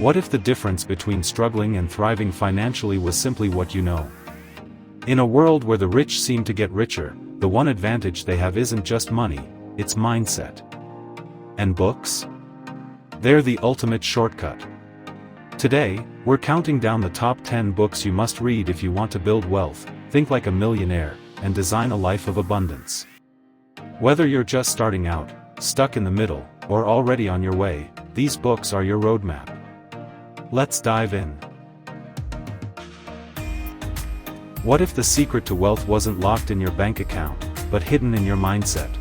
What if the difference between struggling and thriving financially was simply what you know? In a world where the rich seem to get richer, the one advantage they have isn't just money, it's mindset. And books? They're the ultimate shortcut. Today, we're counting down the top 10 books you must read if you want to build wealth, think like a millionaire, and design a life of abundance. Whether you're just starting out, stuck in the middle, or already on your way, these books are your roadmap. Let's dive in. What if the secret to wealth wasn't locked in your bank account, but hidden in your mindset?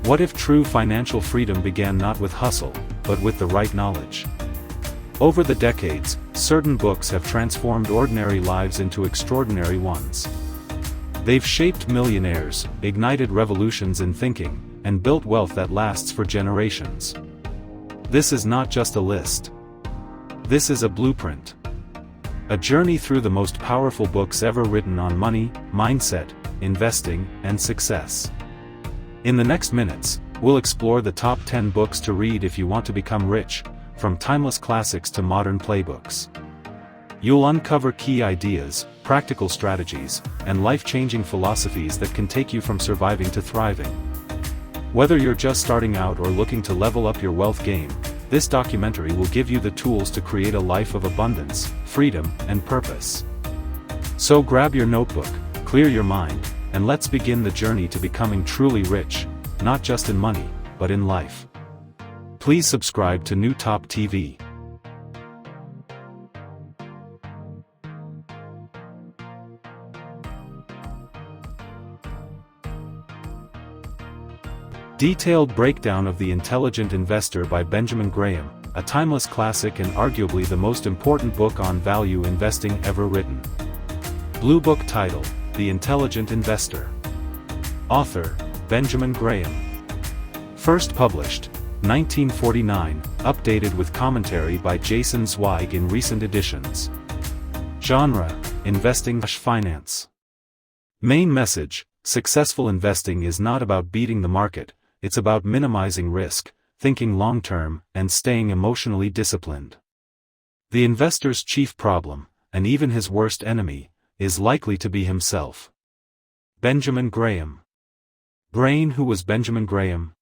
What if true financial freedom began not with hustle, but with the right knowledge? Over the decades, certain books have transformed ordinary lives into extraordinary ones. They've shaped millionaires, ignited revolutions in thinking, and built wealth that lasts for generations. This is not just a list. This is a blueprint. A journey through the most powerful books ever written on money, mindset, investing, and success. In the next minutes, we'll explore the top 10 books to read if you want to become rich, from timeless classics to modern playbooks. You'll uncover key ideas, practical strategies, and life-changing philosophies that can take you from surviving to thriving. Whether you're just starting out or looking to level up your wealth game, this documentary will give you the tools to create a life of abundance, freedom, and purpose. So grab your notebook, clear your mind, and let's begin the journey to becoming truly rich, not just in money, but in life. Please subscribe to New Top TV. Detailed breakdown of The Intelligent Investor by Benjamin Graham, a timeless classic and arguably the most important book on value investing ever written. Blue Book title, The Intelligent Investor. Author, Benjamin Graham. First published, 1949, updated with commentary by Jason Zweig in recent editions. Genre, investing/finance. Main message, successful investing is not about beating the market, it's about minimizing risk, thinking long-term, and staying emotionally disciplined. The investor's chief problem, and even his worst enemy, is likely to be himself. Benjamin Graham. Brain. Who was Benjamin Graham?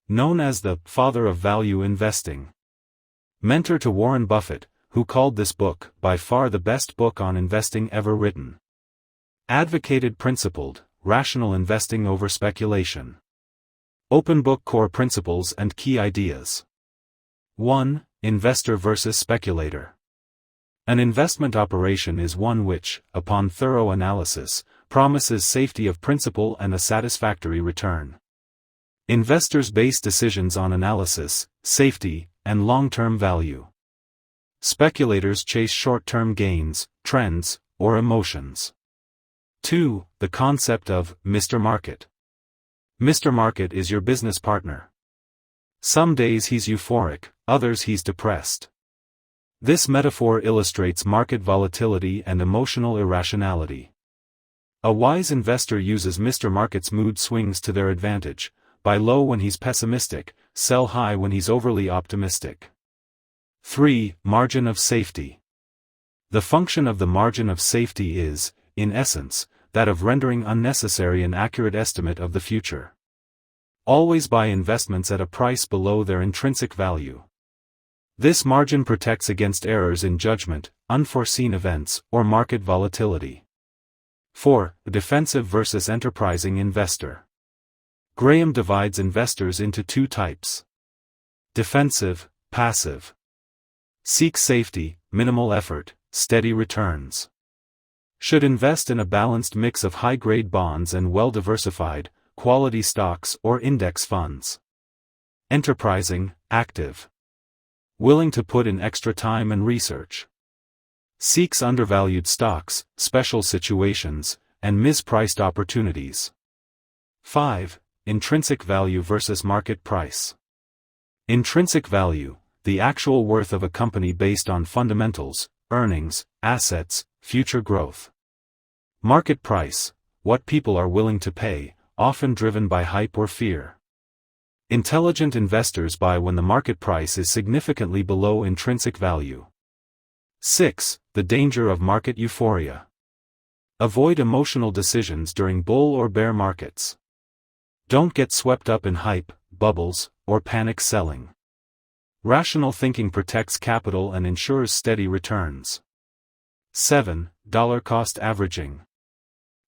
Known as the father of value investing. Mentor to Warren Buffett, who called this book by far the best book on investing ever written. Advocated principled, rational investing over speculation. Open book core principles and key ideas. 1. Investor versus speculator. An investment operation is one which, upon thorough analysis, promises safety of principal and a satisfactory return. Investors base decisions on analysis, safety, and long-term value. Speculators chase short-term gains, trends, or emotions. 2. The concept of Mr. Market. Mr. Market is your business partner. Some days he's euphoric, others he's depressed. This metaphor illustrates market volatility and emotional irrationality. A wise investor uses Mr. Market's mood swings to their advantage, buy low when he's pessimistic, sell high when he's overly optimistic. 3. Margin of safety. The function of the margin of safety is, in essence, that of rendering unnecessary an accurate estimate of the future. Always buy investments at a price below their intrinsic value. This margin protects against errors in judgment, unforeseen events, or market volatility. 4. Defensive versus enterprising investor. Graham divides investors into two types. Defensive, passive. Seek safety, minimal effort, steady returns. Should invest in a balanced mix of high-grade bonds and well-diversified, quality stocks or index funds. Enterprising, active. Willing to put in extra time and research. Seeks undervalued stocks, special situations, and mispriced opportunities. 5. Intrinsic value versus market price. Intrinsic value, the actual worth of a company based on fundamentals, earnings, assets, future growth. Market price, what people are willing to pay, often driven by hype or fear. Intelligent investors buy when the market price is significantly below intrinsic value. 6. The danger of market euphoria. Avoid emotional decisions during bull or bear markets. Don't get swept up in hype, bubbles, or panic selling. Rational thinking protects capital and ensures steady returns. 7. Dollar cost averaging.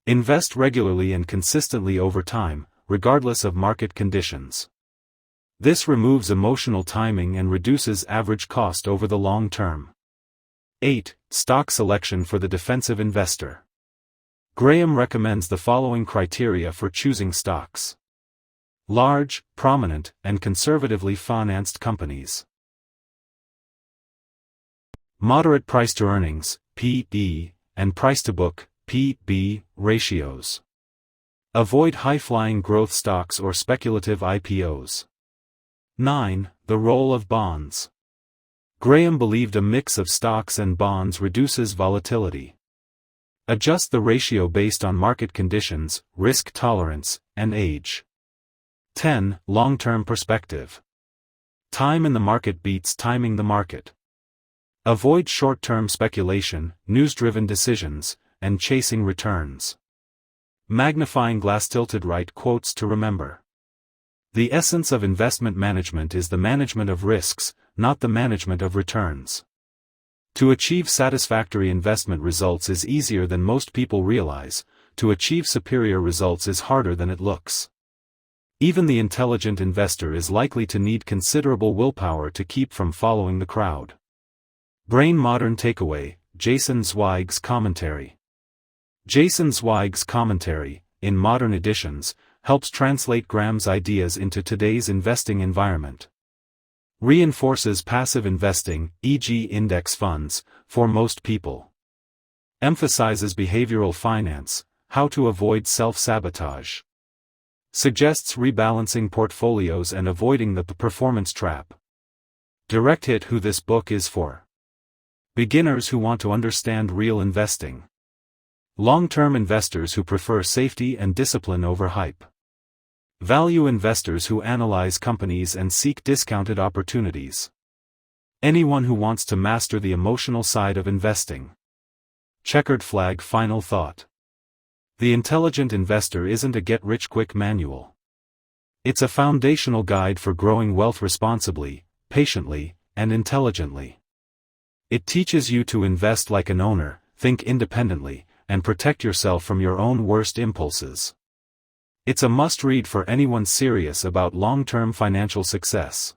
Invest regularly and consistently over time, regardless of market conditions. This removes emotional timing and reduces average cost over the long term. 8. Stock selection for the defensive investor. Graham recommends the following criteria for choosing stocks. Large, prominent, and conservatively financed companies. Moderate price-to-earnings, P/E, and price-to-book, P/B, ratios. Avoid high-flying growth stocks or speculative IPOs. 9. The role of bonds. Graham believed a mix of stocks and bonds reduces volatility. Adjust the ratio based on market conditions, risk tolerance, and age. 10. Long-term perspective. Time in the market beats timing the market. Avoid short-term speculation, news-driven decisions, and chasing returns. Magnifying glass tilted right quotes to remember. The essence of investment management is the management of risks, not the management of returns. To achieve satisfactory investment results is easier than most people realize. To achieve superior results is harder than it looks. Even the intelligent investor is likely to need considerable willpower to keep from following the crowd. Brain Modern Takeaway, Jason Zweig's Commentary. Jason Zweig's commentary, in modern editions, helps translate Graham's ideas into today's investing environment. Reinforces passive investing, e.g. index funds, for most people. Emphasizes behavioral finance, how to avoid self-sabotage. Suggests rebalancing portfolios and avoiding the performance trap. Direct hit who this book is for. Beginners who want to understand real investing. Long-term investors who prefer safety and discipline over hype. Value investors who analyze companies and seek discounted opportunities. Anyone who wants to master the emotional side of investing. Checkered flag. Final thought. The Intelligent Investor isn't a get-rich-quick manual. It's a foundational guide for growing wealth responsibly, patiently, and intelligently. It teaches you to invest like an owner, think independently, and protect yourself from your own worst impulses. It's a must-read for anyone serious about long-term financial success.